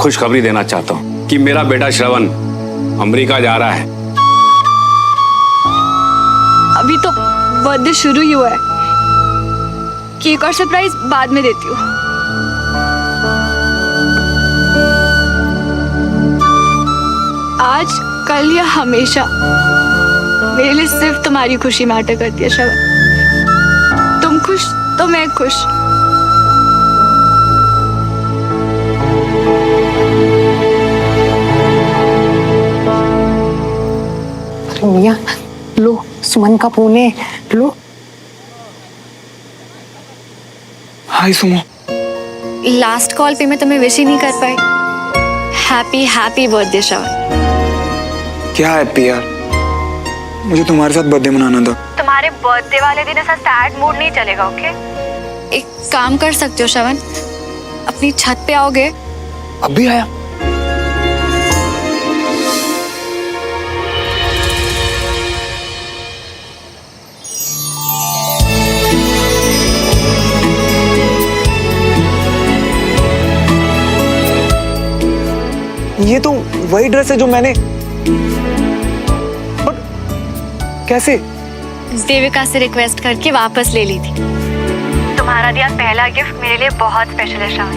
खुशखबरी देना चाहता हूँ कि मेरा बेटा श्रवण अमेरिका जा रहा है। अभी तो बर्थडे शुरू ही हुआ है, केक और सरप्राइज बाद में देती हूँ। आज कल या हमेशा मेरे लिए सिर्फ तुम्हारी खुशी मैटर करती है श्रवण। तुम खुश तो मैं खुश। अरे मियां, लो सुमन का फोन है, लो। हाय सुमो। लास्ट कॉल पे मैं तुम्हें विश ही नहीं कर पाई। हैप्पी हैप्पी बर्थडे श्रवण। क्या हैप्पी यार, मुझे तुम्हारे साथ बर्थडे मनाना था। तुम्हारे बर्थडे वाले दिन ऐसा सैड मूड नहीं चलेगा, ओके? एक काम कर सकते हो श्रवण, अपनी छत पे आओगे? अभी आया। ये तो वही ड्रेस है जो मैंने, पर कैसे? देविका से रिक्वेस्ट करके वापस ले ली थी। तुम्हारा दिया पहला गिफ्ट मेरे लिए बहुत स्पेशल है श्रवण,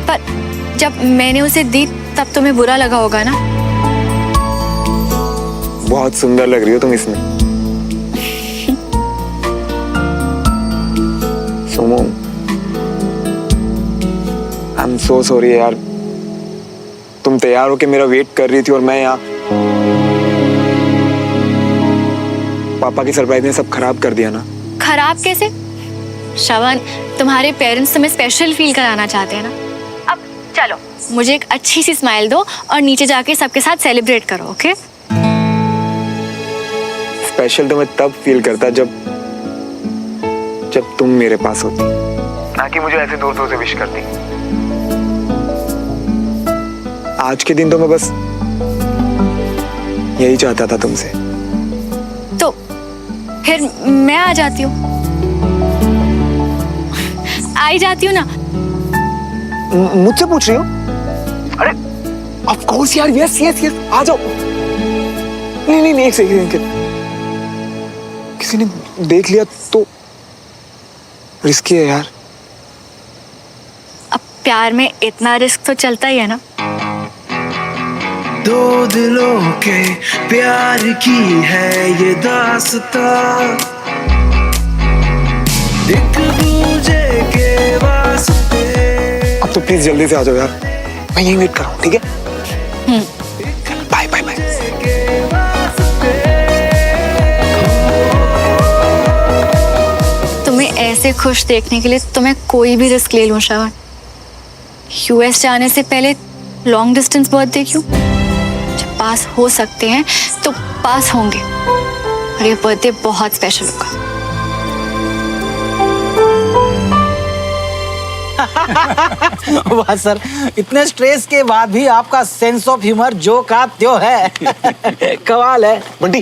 पर जब मैंने उसे दी तब तुम्हें बुरा लगा होगा ना? बहुत सुंदर लग रही हो तुम इसमें। Sumo, I am so sorry यार, तुम तैयार होके मेरा वेट कर रही थी और मैं यहाँ। पापा की सरप्राइज ने सब खराब कर दिया ना। खराब कैसे? श्रवण, तुम्हारे पेरेंट्स तुम्हें स्पेशल फील कराना चाहते हैं ना। अब चलो मुझे एक अच्छी सी स्माइल दो और नीचे जाके सबके साथ सेलिब्रेट करो, ओके? स्पेशल तो मैं तब फील करता जब तुम मेरे पास होती, ना कि मुझे ऐसे दूर दूर से विश करती। आज के दिन तो मैं बस यही चाहता था तुमसे। तो फिर मैं आ जाती हूँ, आई जाती हूँ ना। मुझसे पूछ रही हो? अरे ऑफ कोर्स यार, यस यस यस, आ जाओ। नहीं नहीं नहीं, एक सेकंड, किसी ने देख लिया तो रिस्की है यार। अब प्यार में इतना रिस्क तो चलता ही है ना। दो दिलों के प्यार की है ये दास्तां, एक दूजे के वास्ते। अब तो प्लीज जल्दी से आ जाओ यार, मैं यहीं वेट कर रहा हूँ, ठीक है? Bye bye bye. तुम्हें ऐसे खुश देखने के लिए तो मैं कोई भी रिस्क ले लूं श्रवण। यूएस जाने से पहले लॉन्ग डिस्टेंस बर्थडे क्यों? जब पास हो सकते हैं तो पास होंगे, और ये बर्थडे बहुत स्पेशल होगा। वाह सर, इतने स्ट्रेस के बाद भी आपका सेंस ऑफ ह्यूमर जो का त्यों है। कमाल है। बंटी,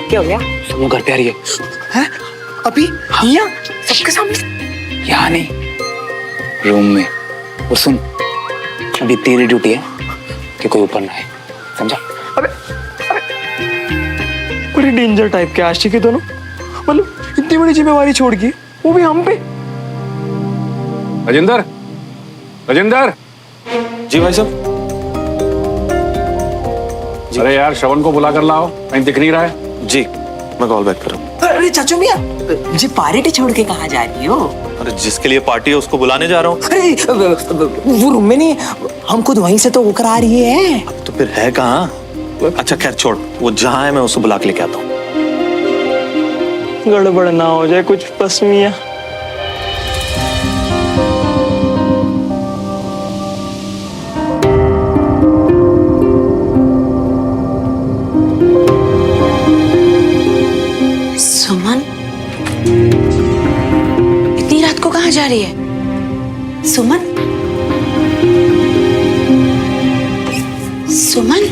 क्या हो गया? सुनो घर पे आ रही है। अभी यहाँ सबके सामने? यहाँ नहीं, रूम में। और सुन, अभी तेरी ड्यूटी है कि कोई ऊपर ना आए, समझा? अबे बड़े डेंजर टाइप के आशिक है दोनों, मतलब इतनी बड़ी जिम्मेवारी छोड़ के, वो भी हम पे। राजेंद्र, राजेंद्र। जी भाई साहब। अरे यार, श्रवण को बुला कर लाओ, कहीं दिख नहीं रहा है। जी मैं कॉल बैक कर रहा हूँ। अरे चाचू मियां, जी पार्टी छोड़ के कहाँ जा रही हो? अरे जिसके लिए पार्टी है उसको बुलाने जा रहा हूँ। अरे वो रूम में नहीं, हम खुद वहीं से तो होकर आ रही है। तो फिर है कहाँ? अच्छा खैर छोड़, वो जहाँ है मैं उसको बुला के लेके आता हूँ। गड़बड़ ना हो जाए कुछ बस मियां। सुमन इतनी रात को कहाँ जा रही है? सुमन, सुमन,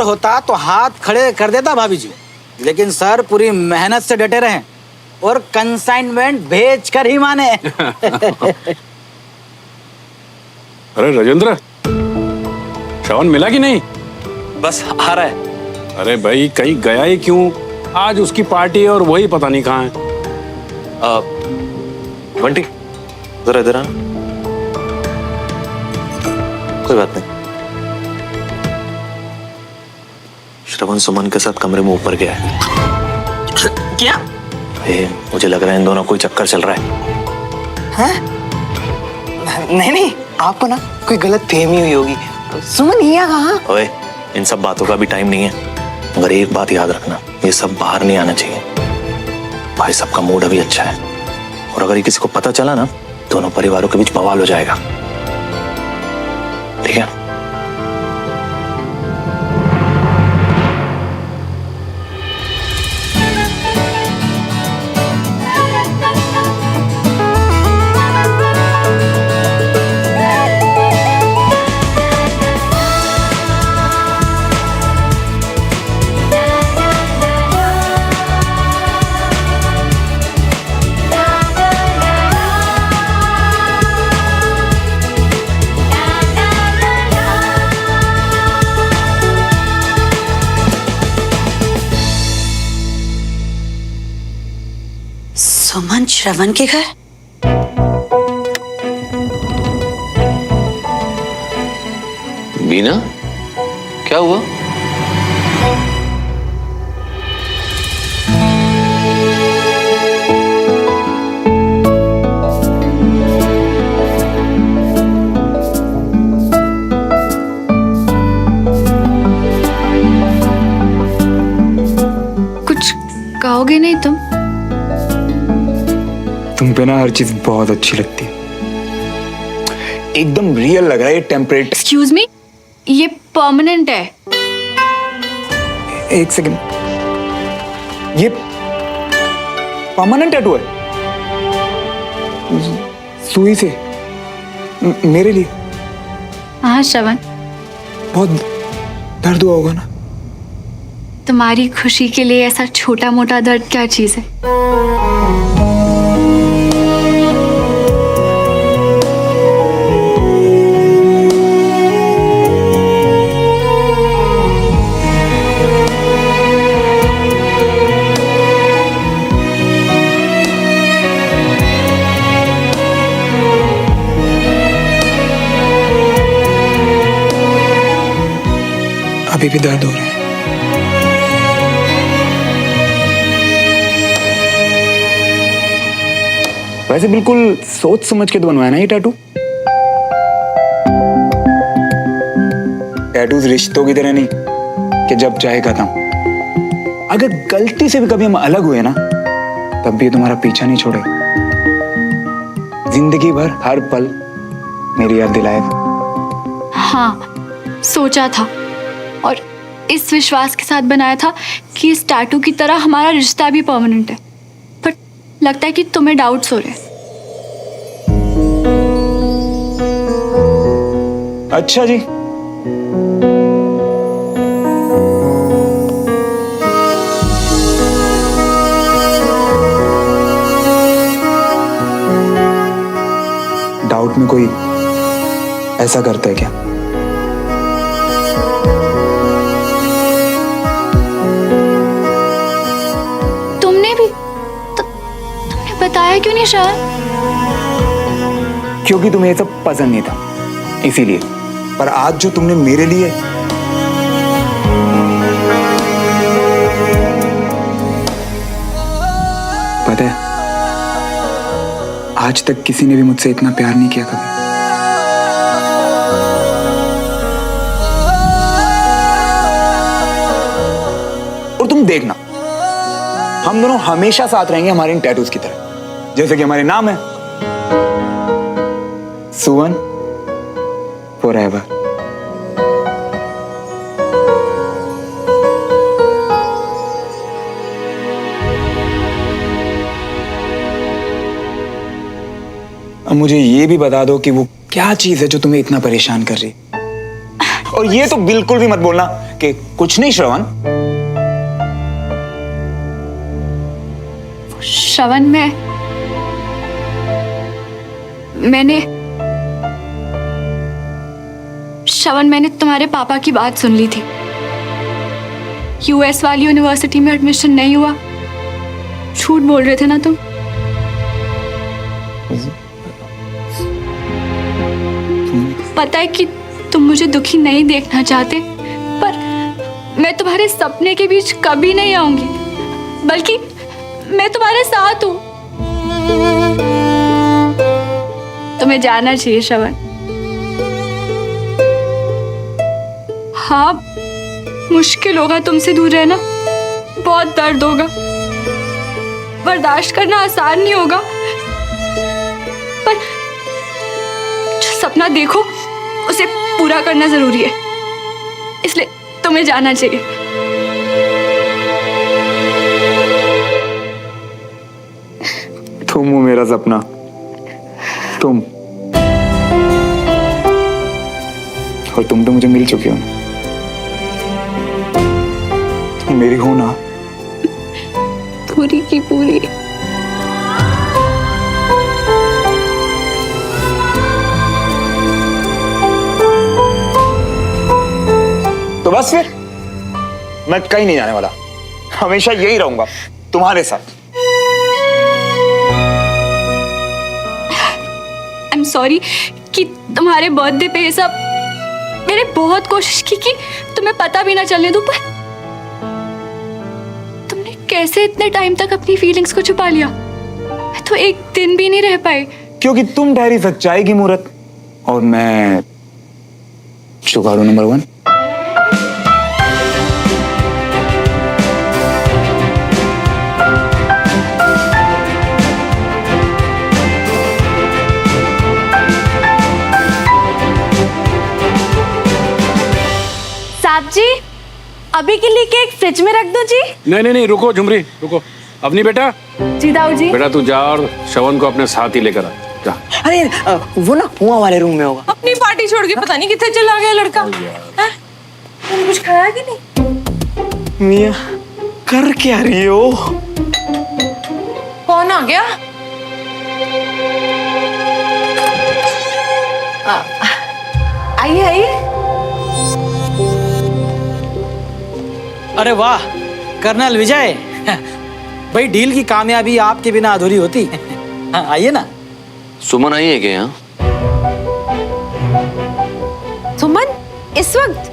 और होता तो हाथ खड़े कर देता भाभी जी, लेकिन सर पूरी मेहनत से डटे रहे और कंसाइनमेंट भेज कर ही माने। अरे राजेंद्र, श्रवण मिला कि नहीं? बस आ रहा है। अरे भाई कहीं गया ही क्यों? आज उसकी पार्टी है और वही पता नहीं कहाँ है। बंटी जरा इधर आना। कोई बात नहीं। श्रवण सुमन के साथ कमरे में ऊपर गया है। क्या? मुझे लग रहा है इन दोनों कोई चक्कर चल रहा है। नहीं नहीं, आपको ना कोई गलत फहमी हुई होगी। सुमन हिया कहाँ? ओए, इन सब बातों का भी टाइम नहीं है। मगर एक बात याद रखना, ये सब बाहर नहीं आना चाहिए। भाई सबका मूड अभी अच्छा है, और अगर ये किसी को पता चला ना, दोनों परिवारों के बीच बवाल हो जाएगा। ठीक है? सुमन श्रवण के घर? बीना, क्या हुआ? कुछ कहोगे नहीं तुम? तुम पे ना हर चीज बहुत अच्छी लगती है, एकदम रियल लग रहा है। ये टेम्परेट। एक्सक्यूज मी, ये परमानेंट है। एक सेकंड, ये परमानेंट टैटू है सुई से मेरे लिए? हाँ श्रवण, बहुत दर्द हुआ होगा ना? तुम्हारी खुशी के लिए ऐसा छोटा मोटा दर्द क्या चीज है? अभी भी दर्द हो रहा है। वैसे बिल्कुल सोच समझ के तो बनवाया ना ये टैटू। टैटूज रिश्तों की तरह नहीं कि जब चाहे खत्म। अगर गलती से भी कभी हम अलग हुए ना, तब भी तुम्हारा पीछा नहीं छोड़ेगा। जिंदगी भर हर पल मेरी याद दिलाएगा। हाँ, सोचा था और इस विश्वास के साथ बनाया था कि इस टैटू की तरह हमारा रिश्ता भी परमानेंट है, पर लगता है कि तुम्हें डाउट्स हो रहे हैं। अच्छा जी, डाउट में कोई ऐसा करता है क्या? तुमने भी तुमने बताया क्यों नहीं श्रवण? क्योंकि तुम्हें ये सब पसंद नहीं था, इसीलिए। पर आज जो तुमने मेरे लिए पता है, आज तक किसी ने भी मुझसे इतना प्यार नहीं किया कभी। और तुम देखना, हम दोनों हमेशा साथ रहेंगे हमारे इन टैटूज की तरह, जैसे कि हमारे नाम है सुवन फॉरएवर। अब मुझे ये भी बता दो कि वो क्या चीज है जो तुम्हें इतना परेशान कर रही है। और ये तो बिल्कुल भी मत बोलना कि कुछ नहीं श्रवण। श्रवण, मैंने तुम्हारे पापा की बात सुन ली थी। यूएस वाली यूनिवर्सिटी में एडमिशन नहीं हुआ, झूठ बोल रहे थे ना तुम। पता है कि तुम मुझे दुखी नहीं देखना चाहते, पर मैं तुम्हारे सपने के बीच कभी नहीं आऊंगी, बल्कि मैं तुम्हारे साथ हूं। तुम्हें जाना चाहिए श्रवण। हाँ, मुश्किल होगा तुमसे दूर रहना, बहुत दर्द होगा, बर्दाश्त करना आसान नहीं होगा, पर जो सपना देखो उसे पूरा करना जरूरी है, इसलिए तुम्हें जाना चाहिए। तुम हो मेरा सपना, तुम, और तुम तो मुझे मिल चुकी हो, तुम मेरी हो ना, पूरी की पूरी। तो बस फिर मैं कहीं नहीं जाने वाला, हमेशा यही रहूंगा तुम्हारे साथ। आई एम सॉरी कि तुम्हारे बर्थडे पे ये सब, मैंने बहुत कोशिश की कि तुम्हें पता भी ना चलने दूं, पर तुमने कैसे इतने टाइम तक अपनी फीलिंग्स को छुपा लिया? मैं तो एक दिन भी नहीं रह पाई। क्योंकि तुम ठहरी सच्चाई की मूरत और मैं जुगाड़ू नंबर 1। जी, अभी के लिए केक फ्रिज में रख दो जी। नहीं, रुको झुमरी, रुको। अपनी बेटा जी दाऊ जी। बेटा तू जा और श्रवण को अपने साथ ही लेकर आ जा। अरे वो ना हुआ वाले रूम में होगा। अपनी पार्टी छोड़ के पता नहीं कितने चला गया लड़का। तुमने कुछ खाया कि नहीं? मिया कर क्या रही हो? कौन आ गया? आइए आइए। अरे वाह कर्नल विजय, भाई डील की कामयाबी आपके बिना अधूरी होती। आइए ना। सुमन आई है क्या यहाँ? सुमन इस वक्त?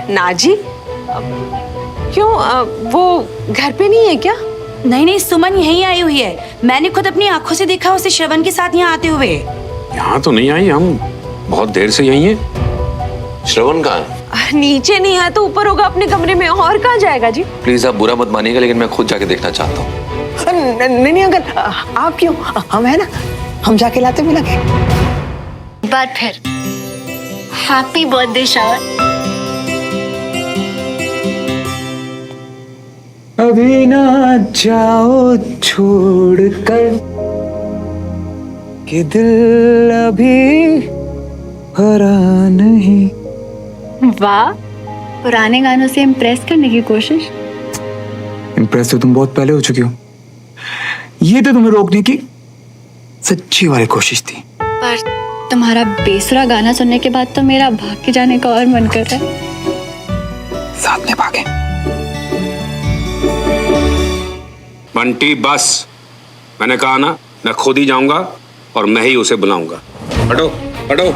ना जी। क्यों, वो घर पे नहीं है क्या? नहीं, सुमन यहीं आई हुई है। मैंने खुद अपनी आंखों से देखा उसे श्रवण के साथ यहाँ आते हुए। यहाँ तो नहीं आई, हम बहुत देर से यहीं हैं। श्रवण कहाँ है? नीचे नहीं है तो ऊपर होगा अपने कमरे में, और कहाँ जाएगा जी? प्लीज आप बुरा मत मानिएगा, लेकिन मैं खुद जाके देखना चाहता हूँ। नहीं अंकल, आप क्यों, हम है ना, हम जाके लाते मिला के। बात फिर हैप्पी बर्थडे श्रवण। अभी ना जाओ छोड़कर कि दिल अभी भरा नहीं। वाह, पुराने गानों से इम्प्रेस करने की कोशिश। इम्प्रेस तो तुम बहुत पहले हो चुकी हो, ये तो तुम्हें रोकने की सच्ची वाली कोशिश थी। पर तुम्हारा बेसुरा गाना सुनने के बाद तो मेरा भाग के जाने का और मन कर रहा है। साथ में भागे। बंटी बस, मैंने कहा ना, मैं खुद ही जाऊंगा और मैं ही उसे बुलाऊंगा। हटो हटो।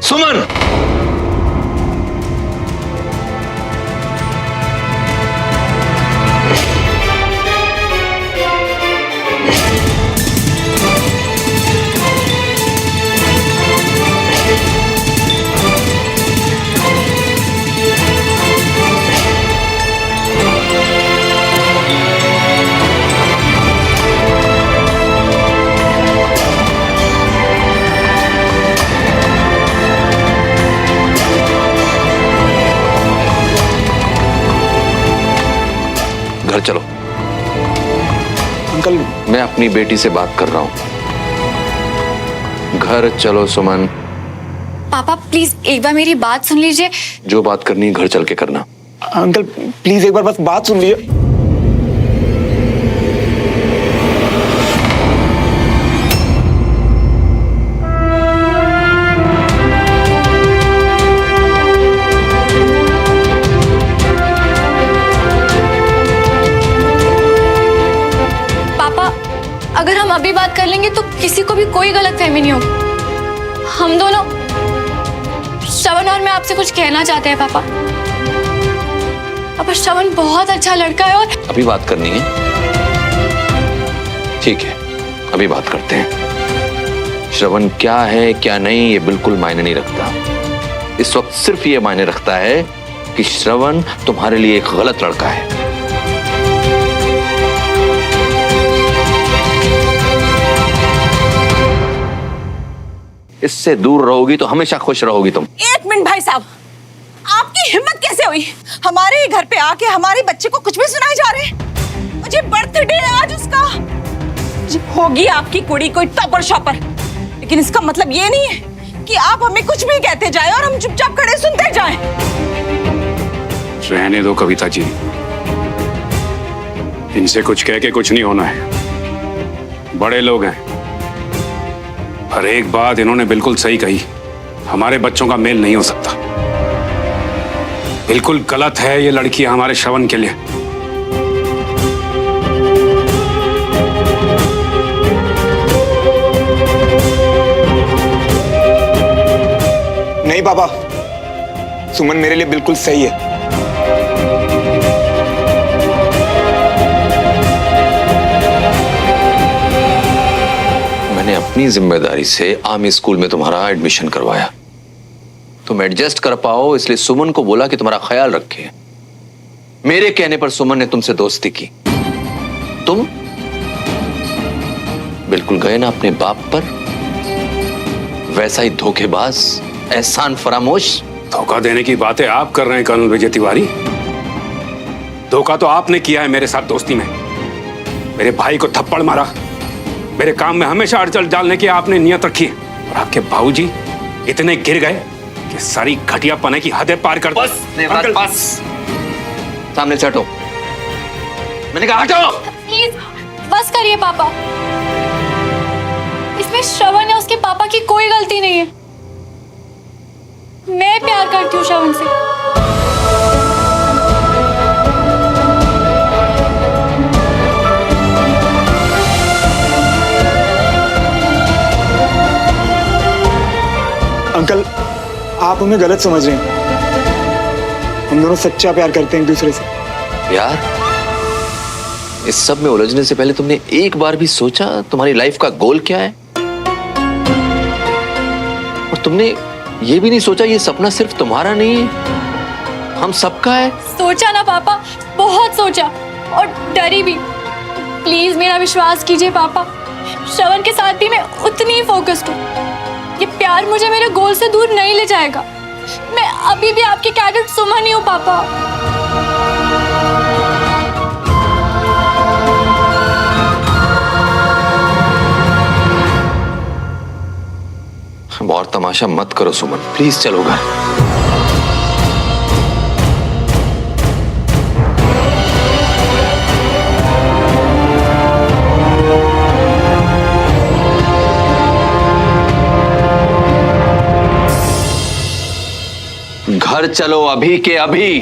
सुमन, घर चलो। अंकल मैं अपनी बेटी से बात कर रहा हूं। घर चलो सुमन। पापा प्लीज एक बार मेरी बात सुन लीजिए। जो बात करनी है घर चल के करना। अंकल प्लीज एक बार बस बात सुन लीजिए। पापा अगर हम अभी बात कर लेंगे तो किसी को भी कोई गलतफहमी नहीं होगी। हम दोनों, श्रवण और मैं आपसे कुछ कहना चाहते हैं पापा। पापा श्रवण बहुत अच्छा लड़का है और अभी बात करनी है? ठीक है, अभी बात करते हैं। श्रवण क्या है क्या नहीं ये बिल्कुल मायने नहीं रखता। इस वक्त सिर्फ ये मायने रखता है कि श्रवण तुम्हारे लिए एक गलत लड़का है। इससे दूर रहोगी तो हमेशा खुश रहोगी तुम। एक मिनट भाई साहब, आपकी हिम्मत कैसे हुई हमारे ही घर पे आके हमारे बच्चे को कुछ भी सुनाए जा रहे हैं? मुझे बर्थडे है आज उसका। होगी आपकी कुड़ी कोई टॉपर शॉपर, लेकिन इसका मतलब ये नहीं है कि आप हमें कुछ भी कहते जाएं और हम चुपचाप खड़े सुनते जाएं। रहने दो कविता जी, इनसे कुछ कह के कुछ नहीं होना है। बड़े लोग हैं, पर एक बात इन्होंने बिल्कुल सही कही, हमारे बच्चों का मेल नहीं हो सकता। बिल्कुल गलत है ये लड़की हमारे श्रवण के लिए। नहीं पापा, सुमन मेरे लिए बिल्कुल सही है। मैंने अपनी जिम्मेदारी से आर्मी स्कूल में तुम्हारा एडमिशन करवाया। तुम एडजस्ट कर पाओ इसलिए सुमन को बोला कि तुम्हारा ख्याल रखे। मेरे कहने पर सुमन ने तुमसे दोस्ती की। तुम बिल्कुल गए ना अपने बाप पर, वैसा ही धोखेबाज, एहसान फरामोश। धोखा देने की बातें आप कर रहे हैं कर्नल विजय तिवारी। धोखा तो आपने किया है मेरे साथ दोस्ती में। मेरे भाई को थप्पड़ मारा, मेरे काम में हमेशा अड़चन डालने की आपने नियत रखी है। और आपके बाबूजी इतने गिर गए कि सारी घटियापने की हदें पार कर। बस देवराज, बस सामने से हटो। मैंने कहा हटो। प्लीज बस करिए पापा, इसमें श्रवण या उसके पापा की कोई गलती नहीं है। मैं प्यार करती हूँ श्रवण से। अंकल आप हमें गलत समझ रहे हैं। हम दोनों सच्चा प्यार करते हैं एक दूसरे से। यार, इस सब में उलझने से पहले तुमने एक बार भी सोचा तुम्हारी लाइफ का गोल क्या है? और तुमने ये भी नहीं सोचा ये सपना सिर्फ तुम्हारा नहीं है, हम सबका है। सोचा ना पापा, बहुत सोचा और डरी भी। प्लीज मेरा विश्वास कीजिए पापा, श्रवण के साथ भी मैं उतनी ही फोकस्ड हूँ। ये प्यार मुझे मेरे गोल से दूर नहीं ले जाएगा। मैं अभी भी आपकी कैडेट सुमन ही हूँ पापा। और तमाशा मत करो सुमन, प्लीज चलो घर। घर चलो अभी के अभी।